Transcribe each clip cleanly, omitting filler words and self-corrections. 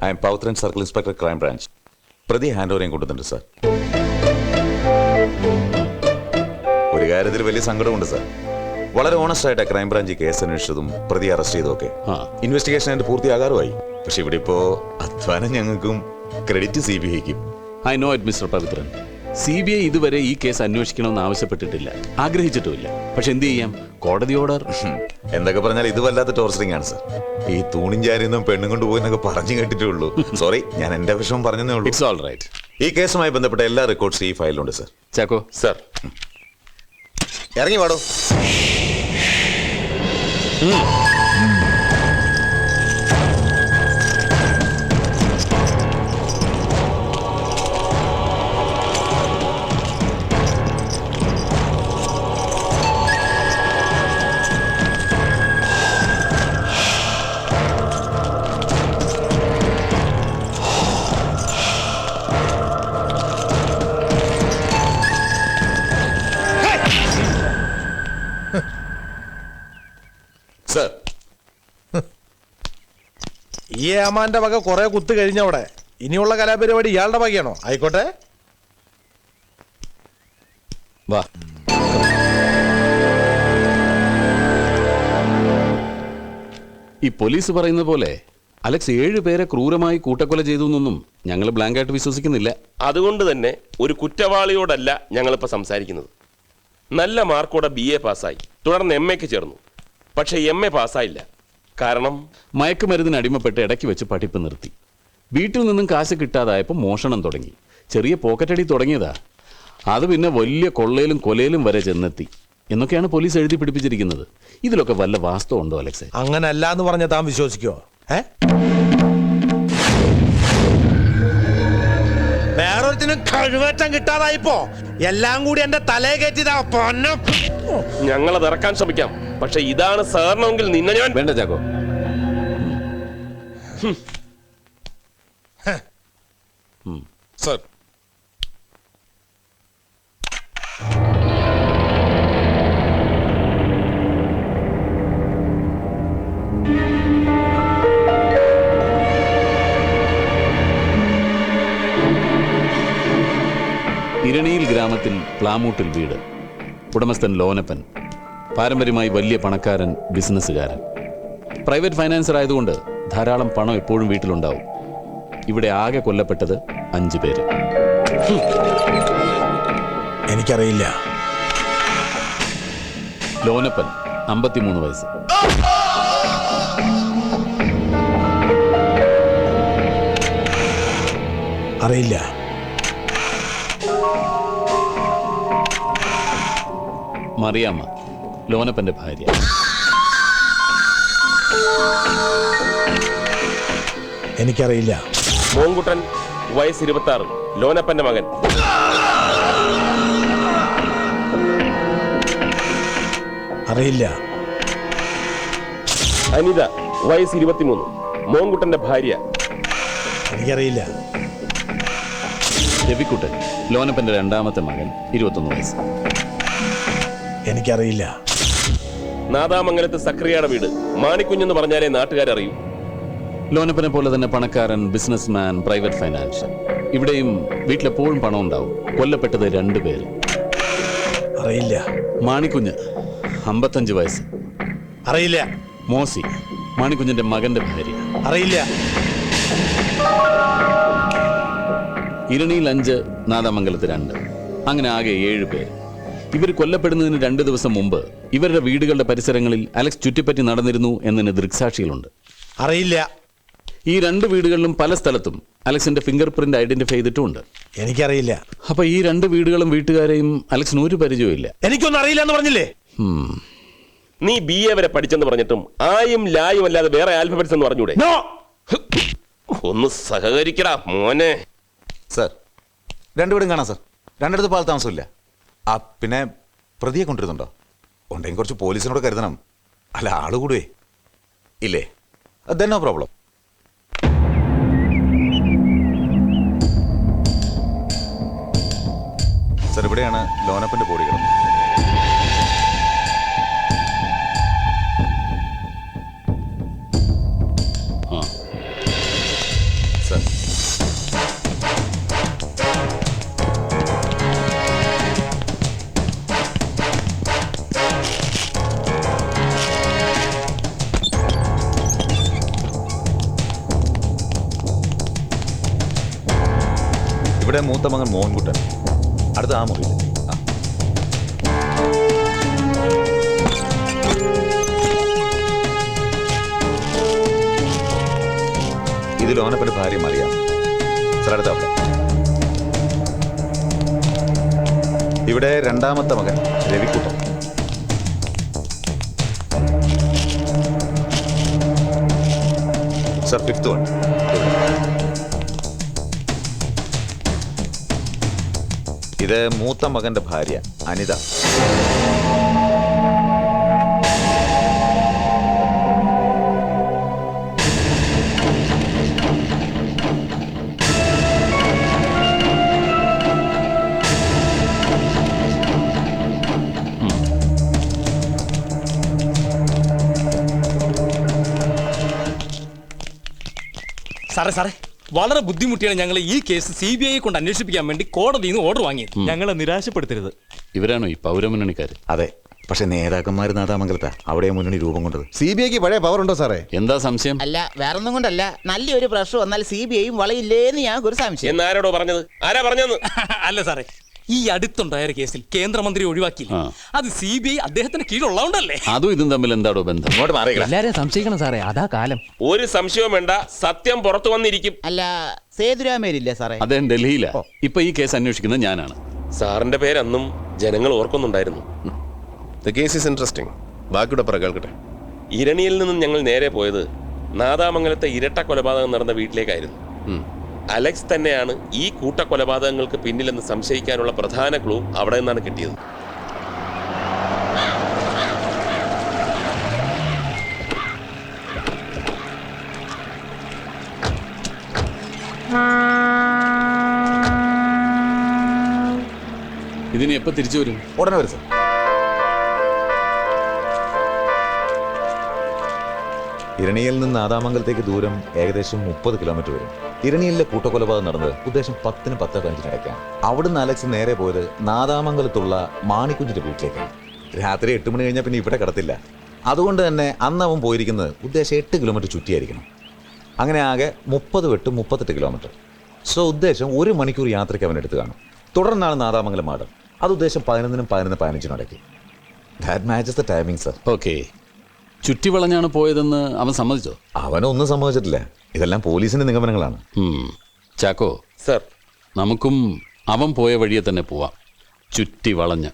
I am Pavithran circle inspector crime branch. പ്രതി hand ഓവറിയും കൊണ്ടുവന്നിട്ടുണ്ട് സാർ. ഒരു കാര്യത്തിൽ വലിയ സങ്കടമുണ്ട് സാർ. വളരെ ഓണസ്റ്റ് ആയിട്ട് ക്രൈം ബ്രാഞ്ച് കേസ് അന്വേഷിച്ചതും പ്രതി അറസ്റ്റ് ചെയ്തൊക്കെ ഇൻവെസ്റ്റിഗേഷൻ ആയിട്ട് പൂർത്തിയാകാറുമായി. പക്ഷെ ഇവിടെ ഇപ്പോ അധ്വാനം ഞങ്ങൾക്കും ക്രെഡിറ്റ് CBIക്കും. I know it mister Pavithran. CBI ഇതുവരെ ഈ കേസ് അന്വേഷിക്കണമെന്ന് ആവശ്യപ്പെട്ടിട്ടില്ല, ആഗ്രഹിച്ചിട്ടുമില്ല. പക്ഷെ എന്ത് ചെയ്യാം, കോടതി ഓർഡർ. എന്തൊക്കെ പറഞ്ഞാൽ ഇത് വല്ലാത്ത ടോർച്ചറിംഗ് ആണ് സാർ. ഈ തൂണിൻ ചാരിയൊന്നും പെണ്ണും കൊണ്ട് പോയി എന്നൊക്കെ പറഞ്ഞു കേട്ടിട്ടേ ഉള്ളൂ. സോറി, ഞാൻ എന്റെ വിഷയം പറഞ്ഞതേ ഉള്ളൂ. It's all right. ഈ കേസുമായി ബന്ധപ്പെട്ട എല്ലാ റെക്കോർഡ്സും ഈ ഫയലിലുണ്ട് സാർ. ചാക്കോ സാർ, ഇറങ്ങി പാടോ. സാർ, ഈ ഏമാന്റെ വക കുറെ കുത്ത് കഴിഞ്ഞവിടെ. ഇനിയുള്ള കലാപരിപാടി ഇയാളുടെ വകയാണോ? ആയിക്കോട്ടെ, വാ. ഈ പോലീസ് പറയുന്ന പോലെ അലക്സ് 7 പേരെ ക്രൂരമായി കൂട്ടക്കൊല ചെയ്തു എന്നൊന്നും ഞങ്ങൾ ബ്ലാങ്കായിട്ട് വിശ്വസിക്കുന്നില്ല. അതുകൊണ്ട് തന്നെ ഒരു കുറ്റവാളിയോടല്ല ഞങ്ങളിപ്പോൾ സംസാരിക്കുന്നത്. നല്ല മാർക്കോടെ BA പാസ്സായി, തുടർന്ന് MAക്ക് ചേർന്നു. പക്ഷെ MA പാസ്സായില്ല. കാരണം മയക്കുമരുന്നിന് അടിമപ്പെട്ട് ഇടയ്ക്ക് വെച്ച് പഠിപ്പ് നിർത്തി. വീട്ടിൽ നിന്നും കാശ് കിട്ടാതായപ്പോൾ മോഷണം തുടങ്ങി. ചെറിയ പോക്കറ്റടി തുടങ്ങിയതാ. അത് പിന്നെ വലിയ കൊള്ളയിലും കൊലയിലും വരെ ചെന്നെത്തി എന്നൊക്കെയാണ് പോലീസ് എഴുതി പിടിപ്പിച്ചിരിക്കുന്നത്. ഇതിലൊക്കെ വല്ല വാസ്തവം ഉണ്ടോ അലക്സേ? അങ്ങനല്ല എന്ന് പറഞ്ഞ താൻ വിശ്വസിക്കോ? വേറൊരുത്തിനും കഴിവേറ്റം കിട്ടാതായിപ്പോ എല്ലാം കൂടി എന്റെ തലയെ കയറ്റിയതാ. ഞങ്ങളത് ഇറക്കാൻ ശ്രമിക്കാം. പക്ഷെ ഇതാണ് സാറിനെങ്കിൽ നിന്നെ ഞാൻ വേണ്ട ചാക്കോ. സാർ, ഇരണിയിൽ ഗ്രാമത്തിൽ പ്ലാമൂട്ടിൽ വീട്. ഉടമസ്ഥൻ ലോനപ്പൻ. പാരമ്പര്യമായി വലിയ പണക്കാരൻ, ബിസിനസ്സുകാരൻ. പ്രൈവറ്റ് ഫൈനാൻസർ ആയതുകൊണ്ട് ധാരാളം പണം എപ്പോഴും വീട്ടിലുണ്ടാവും. ഇവിടെ ആകെ കൊല്ലപ്പെട്ടത് 5 പേര്. എനിക്കറിയില്ല. ലോനപ്പൻ 53 വയസ്സ്. അറിയില്ല. മറിയാമ്മ, ലോനപ്പന്റെ ഭാര്യ. എനിക്കറിയില്ല. മോങ്കുട്ടൻ, വയസ്സ് 26, ലോനപ്പന്റെ മകൻ. അറിയില്ല. അനിത, വയസ്സ് 23, മോങ്കുട്ടന്റെ ഭാര്യ. എനിക്കറിയില്ല. രവിക്കുട്ടൻ, ലോനപ്പന്റെ 2ാമത്തെ മകൻ, 21 വയസ്സ്. എനിക്കറിയില്ല. നാദാമംഗലത്ത് സക്രിയയുടെ വീട്. മാണിക്കുഞ്ഞെന്ന് പറഞ്ഞാലേ നാട്ടുകാരറിയൂ. ലോനപ്പനെ പോലെ തന്നെ പണക്കാരൻ, ബിസിനസ്മാൻ, പ്രൈവറ്റ് ഫൈനാൻഷ്യൽ. ഇവിടെയും വീട്ടിലെപ്പോഴും പണം ഉണ്ടാവും. കൊല്ലപ്പെട്ടത് 2 പേര്. അറിയില്ല. മാണിക്കുഞ്ഞ്, 55 വയസ്സ്. അറിയില്ല. മോസി, മാണിക്കുഞ്ഞിന്റെ മകന്റെ ഭാര്യ. അറിയില്ല. ഇരണിയിൽ 5, നാദാമംഗലത്ത് 2. അങ്ങനെ ആകെ 7 പേര്. ഇവർ കൊല്ലപ്പെടുന്നതിന് 2 ദിവസം മുമ്പ് ഇവരുടെ വീടുകളുടെ പരിസരങ്ങളിൽ അലക്സ് ചുറ്റിപ്പറ്റി നടന്നിരുന്നു എന്നതിന് ദൃക്സാക്ഷികളുണ്ട്. അറിയില്ല. ഈ 2 വീടുകളിലും പല സ്ഥലത്തും അലക്സിന്റെ ഫിംഗർ പ്രിന്റ് ഐഡന്റിഫൈ ചെയ്തിട്ടുമുണ്ട്. എനിക്കറിയില്ല. അപ്പൊ ഈ 2 വീടുകളും വീട്ടുകാരെയും അലക്സിന് ഒരു പരിചയമില്ല. എനിക്കൊന്നും അറിയില്ല എന്ന് പറഞ്ഞില്ലേ? നീ BA വരെ പഠിച്ചെന്ന് പറഞ്ഞിട്ടും ആയും ലായും അല്ലാതെ വേറെ ആൽഫബറ്റ്സ് എന്ന് പറഞ്ഞൂടെ? ഒന്ന് സഹകരിക്കടാ മോനെ. സാർ, 2 വീടും കാണാം സാർ. 2 പാൽ താമസമില്ല. പിന്നെ പ്രതിയെ കൊണ്ടിരുന്നുണ്ടോ? ഉണ്ടെങ്കിൽ കുറച്ച് പോലീസിനോട് കരുതണം. അല്ല, ആള് കൂടുവേ ഇല്ലേ? Then no problem. സാർ, ഇവിടെയാണ് ലോനപ്പന്റെ ബോഡി കിടന്നത്. ഇവിടെ മൂത്ത മകൻ മോഹൻകുട്ടൻ, അടുത്ത ആ മുറിയിൽ. ഇതിൽ ഓനപ്പന്റെ ഭാര്യ മറിയാം. സാർ അടുത്ത അവിടെ. ഇവിടെ രണ്ടാമത്തെ മകൻ രവിക്കുട്ടൻ. Sir fifth one. ഇത് മൂത്ത മകന്റെ ഭാര്യ അനിത. സാറേ വളരെ ബുദ്ധിമുട്ടിയാണ് ഞങ്ങൾ ഈ കേസ് CBI കൊണ്ട് അന്വേഷിപ്പിക്കാൻ വേണ്ടി കോടതിയിൽ നിന്ന് ഓർഡർ വാങ്ങിയത്. ഞങ്ങളെ നിരാശപ്പെടുത്തരുത്. ഇവരാണോ ഈ പൗരമുന്നണിക്കാർ? അതെ, പക്ഷെ നേതാക്കന്മാർ നാദാമംഗലത്താ അവിടെ മുന്നണി രൂപം കൊണ്ടത്. CBIക്ക് പഴയ പവർ ഉണ്ടോ സാറേ? എന്താ സംശയം? അല്ല, വേറൊന്നും കൊണ്ടല്ല, നല്ലൊരു പ്രഷർ വന്നാൽ CBIയും വളയില്ലേന്ന് ഞാൻ ഒരു സംശയം. എന്നാരോടോ പറഞ്ഞത്? ആരാ പറഞ്ഞത്? അല്ല സാറേ, ഈ അടുത്തുണ്ടായ ഒരു കേസിൽ കേന്ദ്രമന്ത്രി ഒഴിവാക്കിയില്ല, അത് CBI അദ്ദേഹത്തിന് കീഴുള്ളതുകൊണ്ടല്ലേ. അതും ഇതും തമ്മിൽ എന്താടോ ബന്ധം? ഇങ്ങോട്ട് മാറിയില്ല. എല്ലാരെയും സംശയിക്കണം സാറേ, അതാ കാലം. ഒരു സംശയവും വേണ്ട, സത്യം പുറത്തു വന്നിരിക്കും. അല്ല, സേതുരാമേരില്ലേ സാറേ? അദ്ദേഹം ഡൽഹിയിലാ. ഇപ്പൊ ഈ കേസ് അന്വേഷിക്കുന്നത് ഞാനാണ്. സാറിന്റെ പേര് അന്നും ജനങ്ങൾ ഓർക്കുന്നുണ്ടായിരുന്നു. ബാക്കിയുടെ പറ കേൾക്കട്ടെ. ഇരണിയിൽ നിന്നും ഞങ്ങൾ നേരെ പോയത് നാദാമംഗലത്തെ ഇരട്ട കൊലപാതകം നടന്ന വീട്ടിലേക്കായിരുന്നു. അലക്സ് തന്നെയാണ് ഈ കൂട്ടക്കൊലപാതകങ്ങൾക്ക് പിന്നിലെന്ന് സംശയിക്കാനുള്ള പ്രധാന ക്ലൂ അവിടെ നിന്നാണ് കിട്ടിയത്. ഇതിന് എപ്പോ തിരിച്ചു വരും? ഉടനെ വരും സാർ. ഇരണിയിൽ നിന്ന് നാദാമംഗലത്തേക്ക് ദൂരം ഏകദേശം 30 കിലോമീറ്റർ വരും. ഇരണിയിലെ കൂട്ടക്കൊലപാതകം നടന്നത് ഉദ്ദേശം 10-ന് 10:15 ഇടയ്ക്കാണ്. അവിടുന്ന് അലക്സ് നേരെ പോയത് നാദാമംഗലത്തുള്ള മാണിക്കുഞ്ഞിന്റെ വീട്ടിലേക്കാണ്. രാത്രി 8 മണി കഴിഞ്ഞാൽ പിന്നെ ഇവിടെ കിടത്തില്ല. അതുകൊണ്ട് തന്നെ അന്ന് അവൻ പോയിരിക്കുന്നത് ഉദ്ദേശം 8 കിലോമീറ്റർ ചുറ്റിയായിരിക്കണം. അങ്ങനെ ആകെ 30-38 കിലോമീറ്റർ. സോ ഉദ്ദേശം 1 മണിക്കൂർ യാത്രയ്ക്ക് അവൻ എടുത്ത് കാണും. തുടർന്നാണ് നാദാമംഗലം മാടം. അത് ഉദ്ദേശം 11-നും 11:15 ഇടയ്ക്ക്. That matches the timing sir. Okay, ചുറ്റിവളഞ്ഞാണ് പോയതെന്ന് അവൻ സമ്മതിച്ചോ? അവനൊന്നും സംഭവിച്ചിട്ടില്ല. ഇതെല്ലാം പോലീസിന്റെ നിഗമനങ്ങളാണ്. ചാക്കോ സർ, നമുക്കും അവൻ പോയ വഴിയെ തന്നെ പോവാം, ചുറ്റി വളഞ്ഞ്.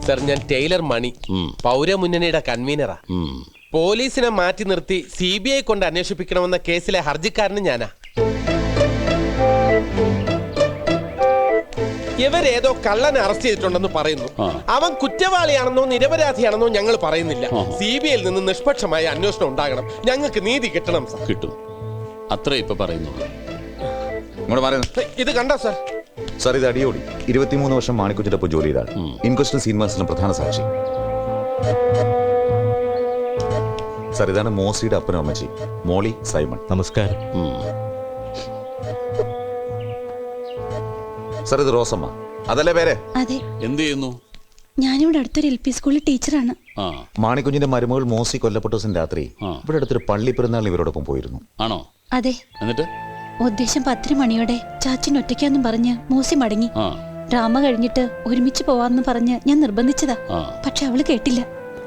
സർ, ഞാൻ ടൈലർ മണി, പൗരമുന്നണിയുടെ കൺവീനറാ. പോലീസിനെ മാറ്റി നിർത്തി CBI കൊണ്ട് അന്വേഷിപ്പിക്കണമെന്ന കേസിലെ ഹർജിക്കാരന് ഞാനാ. ഇവരേതോ കള്ളനെ അറസ്റ്റ് ചെയ്തിട്ടുണ്ടെന്ന് പറയുന്നു. അവൻ കുറ്റവാളിയാണെന്നോ നിരപരാധിയാണെന്നോ ഞങ്ങൾ പറയുന്നില്ല. CBIയിൽ നിന്ന് നിഷ്പക്ഷമായ അന്വേഷണം ഉണ്ടാകണം. ഞങ്ങൾക്ക് നീതി കിട്ടണം സർ. കിട്ടും, അത്ര ഇപ്പൊ പറയുന്നുള്ളൂ. ഇങ്ങോട്ട് പറയുന്നത് ഇത് കണ്ടോ സർ? സാർ, ഇത് അടിയോടി 23 വർഷം മാണിക്കുഞ്ഞിന്റെ ഒപ്പം ജോലി ചെയ്താൽ ഇൻക്വസ്റ്റും സീൻമാസിലും പ്രധാന സാക്ഷി. സാർ, ഇതാണ് മോസിയുടെ അപ്പനും അമ്മച്ചി, മോളി സൈമൺ. നമസ്കാരം. സാർ, ഇത് റോസമ്മ. അതല്ലേ പേര്? അതെ. എന്ത് ചെയ്യുന്നു? ഞാനിവിടെ അടുത്തൊരു LP സ്കൂളിൽ ടീച്ചറാണ്. മാണിക്കുഞ്ഞിന്റെ മരുമകൾ മോസി കൊല്ലപ്പെട്ട ദിവസം രാത്രി ഇവിടെ അടുത്തൊരു പള്ളി പെരുന്നാളിന് ഇവരോടൊപ്പം പോയിരുന്നു. ആണോ? അതെ. എന്നിട്ട് ഉദ്ദേശം 10 മണിയോടെ ചാച്ചൻ ഒറ്റയ്ക്കാന്നും പറഞ്ഞ് മോസി മടങ്ങി. ഡ്രാമ കഴിഞ്ഞിട്ട് ഒരുമിച്ച് പോവാന്ന് പറഞ്ഞ് ഞാൻ നിർബന്ധിച്ചതാ. പക്ഷെ അവള് കേട്ടില്ല.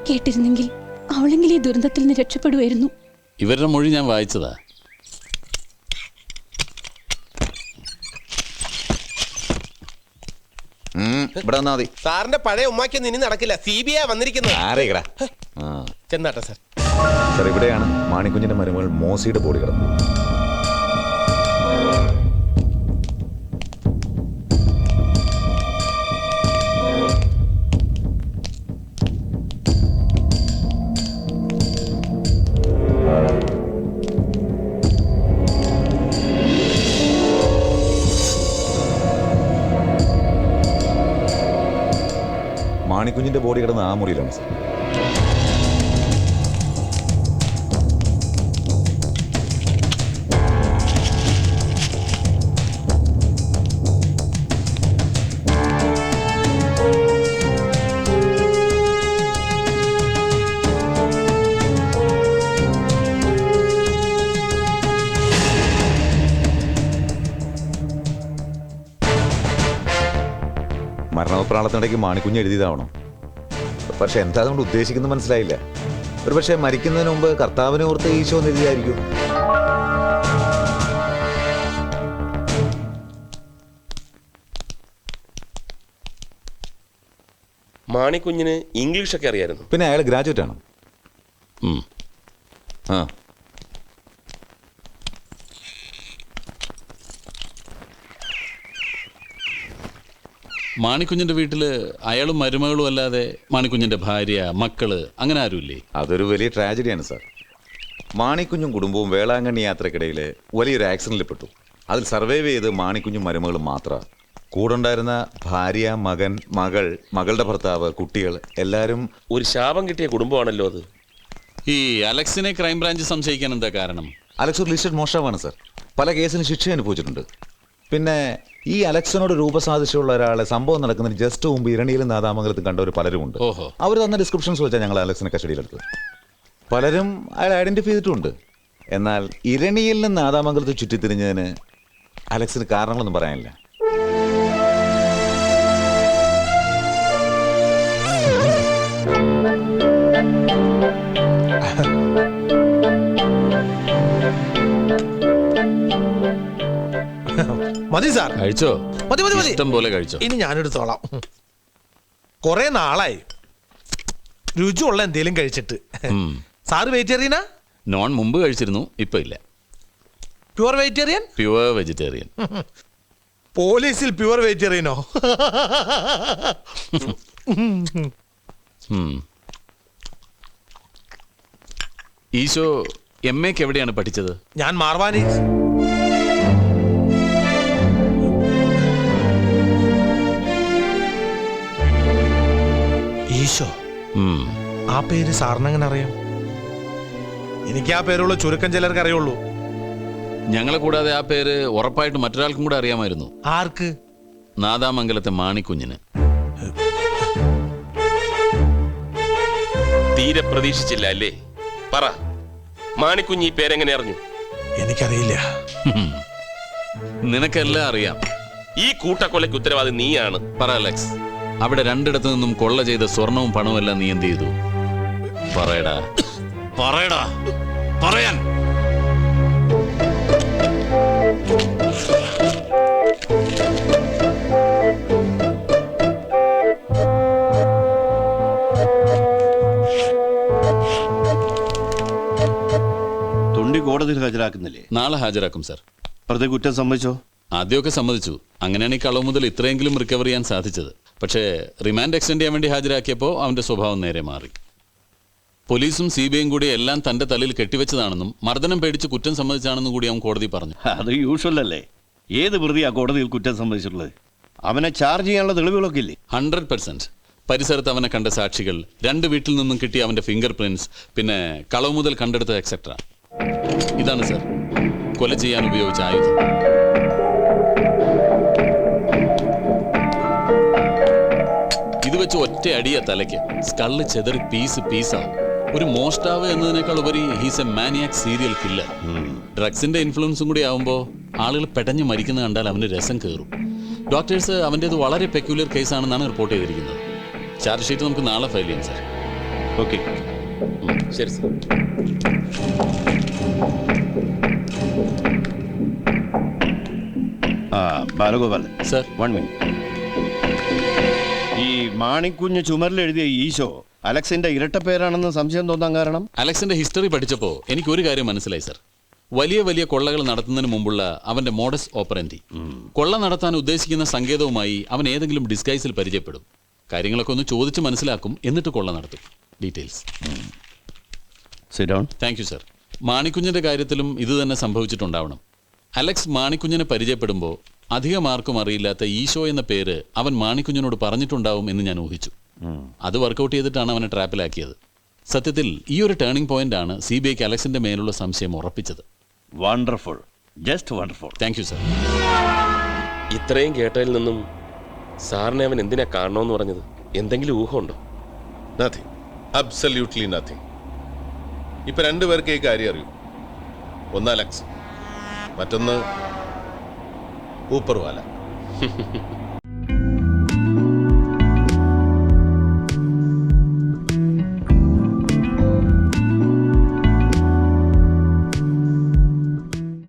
കേട്ടിരുന്നെങ്കിൽ അവളെങ്കിലും ഈ ദുരന്തത്തിൽ നിന്ന് രക്ഷപ്പെടുമായിരുന്നു. ഇവരുടെ മൊഴി ഞാൻ വായിച്ചതാ. ഇവിടെ വന്നാ മതി. സാറിന്റെ പഴയ ഉമ്മാക്കൊന്നും ഇനി നടക്കില്ല. CBI വന്നിരിക്കുന്നത്. ചെന്നാട്ടെ സാർ. സാർ, ഇവിടെയാണ് മാണിക്കുഞ്ഞിന്റെ മരുമകൾ മോസിയുടെ ബോഡി കിടന്നത്. മാണിക്കുഞ്ഞിന്റെ ബോഡി കിടന്ന ആ മുറിയിലാണ് സാർ. വെപ്രാളത്തിനിടയ്ക്ക് മാണിക്കുഞ്ഞ് എഴുതിയതാവണം. പക്ഷെ എന്താ അതുകൊണ്ട് ഉദ്ദേശിക്കുന്നത് മനസ്സിലായില്ല. ഒരു പക്ഷേ മരിക്കുന്നതിന് മുമ്പ് കർത്താവിനെ ഓർത്ത് ഈശോ എന്ന് എഴുതിയായിരിക്കും. മാണിക്കുഞ്ഞിന് ഇംഗ്ലീഷൊക്കെ അറിയായിരുന്നു. പിന്നെ അയാൾ ഗ്രാജുവേറ്റ് ആണ്. ആ മാണിക്കുഞ്ഞിന്റെ വീട്ടില് അയാളും മരുമകളും അല്ലാതെ മാണിക്കുഞ്ഞിന്റെ ഭാര്യ, മക്കള് അങ്ങനെ ആരുമില്ലേ? അതൊരു വലിയ ട്രാജഡിയാണ് സാർ. മാണിക്കുഞ്ഞും കുടുംബവും വേളാങ്കണ്ണി യാത്രക്കിടയിൽ വലിയൊരു ആക്സിഡന്റിൽ പെട്ടു. അതിൽ സർവൈവ് ചെയ്ത് മാണിക്കുഞ്ഞും മരുമകളും മാത്രമാണ്. കൂടെ ഉണ്ടായിരുന്ന ഭാര്യ, മകൻ, മകൾ, മകളുടെ ഭർത്താവ്, കുട്ടികൾ എല്ലാവരും ഒരു ശാപം കിട്ടിയ കുടുംബമാണല്ലോ അത്. ഈ അലക്സിനെ ക്രൈംബ്രാഞ്ച് സംശയിക്കാൻ എന്താ കാരണം? അലക്സ് ഒരു ലിസ്റ്റഡ് മോഷ്ടാവാണ് സാർ. പല കേസിനും ശിക്ഷ അനുഭവിച്ചിട്ടുണ്ട്. പിന്നെ ഈ അലക്സിനോട് രൂപസാദൃശ്യമുള്ള ഒരാളെ സംഭവം നടക്കുന്നതിന് ജസ്റ്റ് മുമ്പ് ഇരണിയിലും നാദാമംഗലത്തും കണ്ടവർ പലരുമുണ്ട്. അവർ തന്ന ഡിസ്ക്രിപ്ഷൻസ് വെച്ചാൽ ഞങ്ങൾ അലക്സിനെ കസ്റ്റഡിയിലെടുത്തത്. പലരും അയാൾ ഐഡന്റിഫൈ ചെയ്തിട്ടുണ്ട്. എന്നാൽ ഇരണിയിൽ നിന്ന് നാദാമംഗലത്ത് ചുറ്റിത്തിരിഞ്ഞതിന് അലക്സിന് കാരണങ്ങളൊന്നും പറയാനില്ല. മതി സാർ, കഴിച്ചോ? മതി മതി മതി, ഇഷ്ടം പോലെ കഴിച്ചോ. ഇനി ഞാനെടുത്തോളാം. കുറെ നാളായി രുചിയുള്ള എന്തേലും കഴിച്ചിട്ട്. സാറ് വെജിറ്റേറിയനാ? നോൺ മുമ്പ് കഴിച്ചിരുന്നു, ഇപ്പൊ ഇല്ല. Pure vegetarian? Pure vegetarian. പോലീസിൽ പ്യുവർ വെജിറ്റേറിയനോ? ഈശോ MA എവിടെയാണ് പഠിച്ചത്? ഞാൻ മാർവാനി. ഈശോ, ആ പേര് സാറിനെങ്ങനെ അറിയാം? എനിക്ക് ആ പേരുള്ള ചുരുക്കം ചിലർക്ക് അറിയുള്ളൂ. ഞങ്ങളെ കൂടാതെ ആ പേര് ഉറപ്പായിട്ട് മറ്റൊരാൾക്കും കൂടെ അറിയാമായിരുന്നു. ആർക്ക്? നാദാമംഗലത്തെ മാണിക്കുഞ്ഞിന്. തീരെ പ്രതീക്ഷിച്ചില്ല അല്ലേ? പറ, മാണിക്കുഞ്ഞ് ഈ പേരെങ്ങനെ അറിഞ്ഞു? എനിക്കറിയില്ല. നിനക്കെല്ലാം അറിയാം. ഈ കൂട്ടക്കൊലയ്ക്ക് ഉത്തരവാദി നീയാണ്. പറ അലക്സ്, അവിടെ രണ്ടിടത്തു നിന്നും കൊള്ള ചെയ്ത സ്വർണവും പണവും എല്ലാം നീ എന്ത് ചെയ്തു? പറയടാ, പറയടാ, പറയാൻ. തൊണ്ടി കോടതിയിൽ ഹാജരാക്കുന്നില്ലേ? നാളെ ഹാജരാക്കും സാർ. പ്രതി കുറ്റം സമ്മതിച്ചോ? ആദ്യമൊക്കെ സമ്മതിച്ചു. അങ്ങനെയാണ് ഈ കളവ് മുതൽ ഇത്രയെങ്കിലും റിക്കവർ ചെയ്യാൻ സാധിച്ചത്. പക്ഷേ റിമാൻഡ് എക്സ്റ്റെൻഡ് ചെയ്യാൻ വേണ്ടി ഹാജരാക്കിയപ്പോൾ അവന്റെ സ്വഭാവം നേരെ മാറി. പോലീസും CBIയും കൂടി എല്ലാം തന്റെ തലയിൽ കെട്ടിവെച്ചതാണെന്നും മർദ്ദനം പേടിച്ച് കുറ്റം സമ്മതിച്ചാണെന്നും കൂടി അവൻ കോടതി പറഞ്ഞു. അത് യൂഷ്വൽ അല്ലേ? ഏത് പ്രതിയാ കോടതിയിൽ കുറ്റം സമ്മതിച്ചിട്ടുള്ളത്? അവനെ ചാർജ് ചെയ്യാനുള്ള തെളിവുകളൊക്കെ ഇല്ലേ? 100%. പരിസരത്ത് അവനെ കണ്ട സാക്ഷികൾ, 2 വീട്ടിൽ നിന്നും കിട്ടിയ അവന്റെ ഫിംഗർ പ്രിന്റ്സ്, പിന്നെ കളവ് മുതൽ കണ്ടെടുത്ത എക്സെട്ര. ഇതാണ് സാർ കൊല ചെയ്യാൻ ഉപയോഗിച്ച ആയുധം. ഇത് വെച്ച് ഒറ്റ അടിയ തലയ്ക്ക് സ്കള്ള് ചെതറി പീസാവും. ഒരു മോഷ്ടാവ് എന്നതിനേക്കാൾ ഉപരി he's a maniac serial killer. ഡ്രഗ്സിന്റെ ഇൻഫ്ലുവൻസും കൂടി ആവുമ്പോൾ ആളുകൾ പെടഞ്ഞു മരിക്കുന്നത് കണ്ടാൽ അവന് രസം കയറും. ഡോക്ടേഴ്സ് അവൻ്റേത് വളരെ പെക്യുലർ കേസാണെന്നാണ് റിപ്പോർട്ട് ചെയ്തിരിക്കുന്നത്. ചാർജ് ഷീറ്റ് നമുക്ക് നാളെ ഫയൽ ചെയ്യാം സാർ. ഓക്കെ, ശരി സാർ. ബാലഗോപാലൻ സാർ. 1 മിനിറ്റ്. ഈ മാണിക്കുഞ്ഞ് ചുമരിലെഴുതിയ ഈശോ അലക്സിന്റെ ഇരട്ട പേരാണെന്ന് സംശയം തോന്നാൻ കാരണം? അലക്സിന്റെ ഹിസ്റ്ററി പഠിച്ചപ്പോൾ എനിക്ക് ഒരു കാര്യം മനസ്സിലായി സാർ. വലിയ വലിയ കൊള്ളകൾ നടത്തുന്നതിന് മുമ്പുള്ള അവന്റെ മോഡസ് ഓപ്പറൻറ്റി, കൊള്ള നടത്താൻ ഉദ്ദേശിക്കുന്ന സങ്കേതവുമായി അവൻ ഏതെങ്കിലും ഡിസ്ഗൈസിൽ പരിചയപ്പെടും. കാര്യങ്ങളൊക്കെ ഒന്ന് ചോദിച്ച് മനസ്സിലാക്കും, എന്നിട്ട് കൊള്ള നടത്തും. ഡീറ്റെയിൽസ്. Thank you sir. മാണിക്കുഞ്ഞിന്റെ കാര്യത്തിലും ഇത് തന്നെ സംഭവിച്ചിട്ടുണ്ടാവണം. അലക്സ് മാണിക്കുഞ്ഞിനെ പരിചയപ്പെടുമ്പോൾ അധികം ആർക്കും അറിയില്ലാത്ത ഈശോ എന്ന പേര് അവൻ മാണിക്കുഞ്ഞിനോട് പറഞ്ഞിട്ടുണ്ടാവും എന്ന് ഞാൻ ഊഹിച്ചു. അത് വർക്കൗട്ട് ചെയ്തിട്ടാണ് അവനെ ട്രാപ്പിലാക്കിയത്. സത്യത്തിൽ ഈ ഒരു ടേണിംഗ് പോയിന്റ് ആണ് CBIക്ക് അലക്സിന്റെ മേലുള്ള സംശയം ഉറപ്പിച്ചത്. Wonderful, just wonderful. Thank you sir. ഇത്രയും കേട്ടതിൽ നിന്നും സാറിനെ അവൻ എന്തിനാ കാണണമെന്ന് പറഞ്ഞത്? എന്തെങ്കിലും ഊഹമുണ്ടോ? Nothing, absolutely nothing. ഇപ്പൊ 2 പേർക്ക് ഈ കാര്യം അറിയൂ. ഒന്ന് അലക്സ്, മറ്റൊന്ന് ഊപ്പർവാല.